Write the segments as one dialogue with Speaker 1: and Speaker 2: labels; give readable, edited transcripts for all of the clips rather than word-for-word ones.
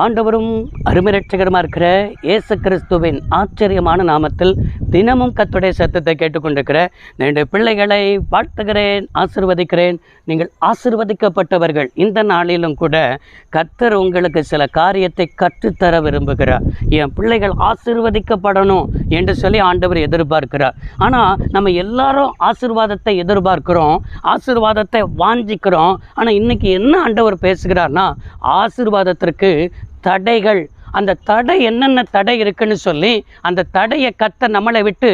Speaker 1: ஆண்டவரும் அருமை ரட்சகருமா இருக்கிற இயேசு கிறிஸ்துவின் ஆச்சரியமான நாமத்தில் தினமும் கர்த்தருடைய சத்தத்தை கேட்டுக்கொண்டிருக்கிற என்னுடைய பிள்ளைகளை வாழ்த்துகிறேன், ஆசீர்வதிக்கிறேன். நீங்கள் ஆசீர்வதிக்கப்பட்டவர்கள். இந்த நாளிலும் கூட கர்த்தர் உங்களுக்கு சில காரியத்தை கற்றுத்தர விரும்புகிறார். என் பிள்ளைகள் ஆசீர்வதிக்கப்படணும் என்று சொல்லி ஆண்டவர் எதிர்பார்க்கிறார். ஆனால் நம்ம எல்லாரும் ஆசீர்வாதத்தை எதிர்பார்க்கிறோம், ஆசீர்வாதத்தை வாஞ்சிக்கிறோம். ஆனால் இன்னைக்கு என்ன ஆண்டவர் பேசுகிறார்னா, ஆசீர்வாதத்திற்கு தடைகள், அந்த தடை என்னென்ன தடை இருக்குன்னு சொல்லி அந்த தடையை கர்த்தர் நம்மளை விட்டு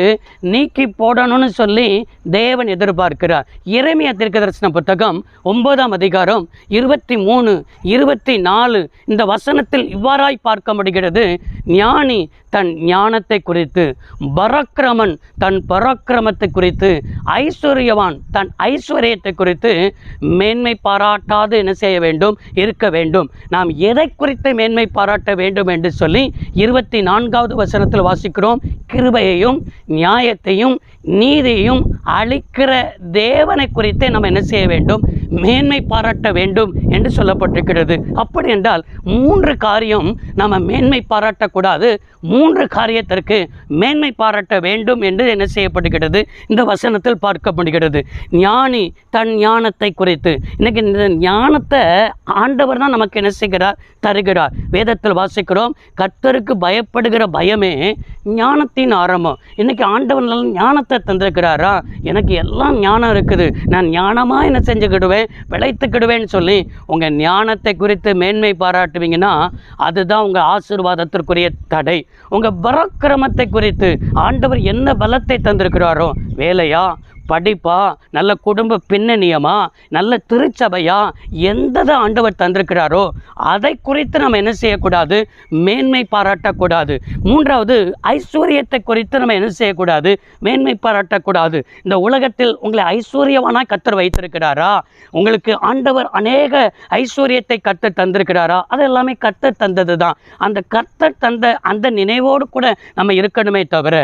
Speaker 1: நீக்கி போடணும்னு சொல்லி தேவன் எதிர்பார்க்கிறார். எரேமியா தீர்க்கதரிசன புத்தகம் 9ஆம் அதிகாரம் 23, 24 இந்த வசனத்தில் இவ்வாறாய் பார்க்க முடிகிறது. ஞானி தன் ஞானத்தை குறித்து, பராக்கிரமன் தன் பராக்கிரமத்தை குறித்து, ஐஸ்வர்யவான் தன் ஐஸ்வர்யத்தை குறித்து மேன்மை பாராட்டாது என்ன செய்ய வேண்டும், இருக்க வேண்டும். நாம் எதை குறித்து மேன்மை பாராட்ட வேண்டும் என்று சொல்லி 24வது வசனத்தில் வாசிக்கிறோம். கிருபையையும் நியாயத்தையும் நீதியையும் அளிக்கிற தேவனை குறித்தே நம்ம என்ன செய்ய வேண்டும், மேன்மை பாராட்ட வேண்டும் என்று சொல்லப்பட்டிருக்கிறது. அப்படி என்றால் 3 காரியம் நம்ம மேன்மை பாராட்டக்கூடாது, 3 காரியத்திற்கு மேன்மை பாராட்ட வேண்டும் என்று என்ன செய்யப்படுகிறது, இந்த வசனத்தில் பார்க்க முடிகிறது. ஞானி தன் ஞானத்தை குறித்து, இன்னைக்கு இந்த ஞானத்தை ஆண்டவர் தான் நமக்கு என்ன செய்கிறார், தருகிறார். வேதத்தில் வாசிக்கிறோம், கர்த்தருக்கு பயப்படுகிற பயமே ஞானத்தின் ஆரம்பம். இன்னைக்கு ஆண்டவர் ஞானத்தை தந்திருக்கிறாரா, எனக்கு எல்லாம் ஞானம் இருக்குது, நான் ஞானமாக என்ன செஞ்சுக்கிடுவேன், பிழைத்துக்கிடுவேன்னு சொல்லி உங்கள் ஞானத்தை குறித்து மேன்மை பாராட்டுவீங்கன்னா அதுதான் உங்கள் ஆசீர்வாதத்திற்குரிய தடை. உங்கள் பராக்கிரமத்தை குறித்து ஆண்டவர் என்ன பலத்தை தந்திருக்கிறாரோ, வேலையா, படிப்பா, நல்ல குடும்ப பின்னணியமா, நல்ல திருச்சபையா, எந்ததை ஆண்டவர் தந்திருக்கிறாரோ அதை குறித்து நம்ம என்ன செய்யக்கூடாது, மேன்மை பாராட்டக்கூடாது. 3வது ஐஸ்வர்யத்தை குறித்து நம்ம என்ன செய்யக்கூடாது, மேன்மை பாராட்டக்கூடாது. இந்த உலகத்தில் உங்களை ஐஸ்வர்யவானாக கர்த்தர் வைத்திருக்கிறாரா, உங்களுக்கு ஆண்டவர் அநேக ஐஸ்வர்யத்தை கர்த்தர் தந்திருக்கிறாரா, அது எல்லாமே கர்த்தர் தந்தது தான். அந்த கர்த்தர் தந்த அந்த நினைவோடு கூட நம்ம இருக்கணுமே தவிர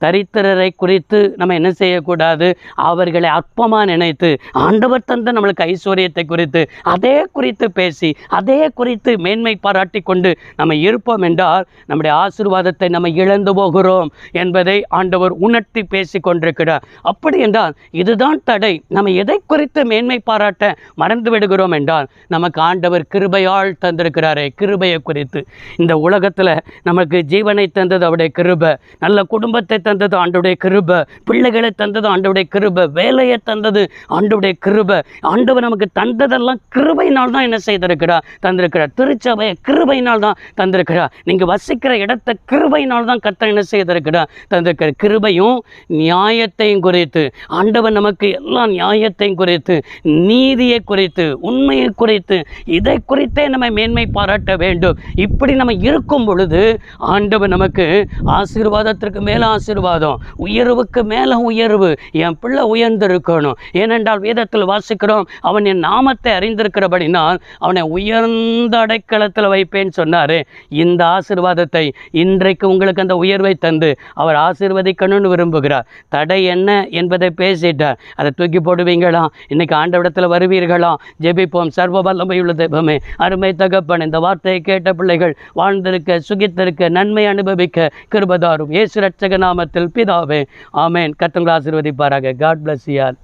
Speaker 1: தரித்திரரை குறித்து நம்ம என்ன செய்யக்கூடாது, அவர்களை அற்பமாக நினைத்து ஆண்டவர் தந்த நம்மளுக்கு ஐஸ்வர்யத்தை குறித்து அதே குறித்து பேசி அதே குறித்து மேன்மை பாராட்டி கொண்டு நம்ம இருப்போம் என்றால் நம்முடைய ஆசீர்வாதத்தை நம்ம இழந்து போகிறோம் என்பதை ஆண்டவர் உணர்த்தி பேசி கொண்டிருக்கிறார். அப்படி என்றால் இதுதான் தடை. நம்ம எதை குறித்து மேன்மை பாராட்ட மறந்து விடுகிறோம் என்றால், நமக்கு ஆண்டவர் கிருபையால் தந்திருக்கிறாரே, கிருபையை குறித்து. இந்த உலகத்தில் நமக்கு ஜீவனை தந்தது அவருடைய கிருபை, நல்ல குடும்பத்தை தந்தது ஆண்டவருடைய கிருபை, பிள்ளைகளை தந்தது ஆண்டவருடைய கிருபை, வேலையை தந்தது ஆண்டவருடைய கிருபை. ஆண்டவர் நமக்கு தந்ததெல்லாம் கிருபையினால் தான் என்ன செய்திருக்கிறார், தந்திருக்கிறார். திருச்சபையை கிருபையினால் தான் தந்திருக்கிறார். நீங்கள் வசிக்கிற இடத்தை கிருபையினால் தான் கர்த்தர் என்ன செய்திருக்கிறார், தந்திருக்கிற. கிருபையும் நியாயத்தையும் குறித்து ஆண்டவர் நமக்கு எல்லா நியாயத்தையும் குறித்து, நீதியை குறித்து, உண்மையை குறித்து, இதை குறித்தே நம்ம மேன்மை பாராட்ட வேண்டும். இப்படி நம்ம இருக்கும் பொழுது ஆண்டவர் நமக்கு ஆசீர்வாதத்திற்கு மேலே ஆசீர்வாதம், உயர்வுக்கு மேலே உயர்வு. என் பிள்ளை உயர்ந்திருக்கணும். ஏனென்றால் வேதத்தில் வாசிக்கிறோம், அவன் என் நாமத்தை அறிந்திருக்கிறபடினால் அவனை உயர்ந்த அடைக்கலத்தில் வைப்பேன்னு சொன்னார். இந்த ஆசீர்வாதத்தை இன்றைக்கு உங்களுக்கு அந்த உயர்வை தந்து அவர் ஆசீர்வதிக்கணும்னு விரும்புகிறார். தடை என்ன என்பதை பேசிட்டார். அதை தூக்கி போடுவீங்களா, இன்னைக்கு ஆண்டவிடத்தில் வருவீர்களா? ஜெபிப்போம். சர்வ வல்லமையுள்ள தெய்வமே, அருமை தகப்பன், இந்த வார்த்தையை கேட்ட பிள்ளைகள் வாழ்ந்திருக்க, சுகித்திருக்க, நன்மை அனுபவிக்க கிருபை தாரும். இயேசு ரட்சக நாமத்தில் பிதாவே, ஆமென். கர்த்தர் ஆசீர்வதிப்பாராக. God bless you all.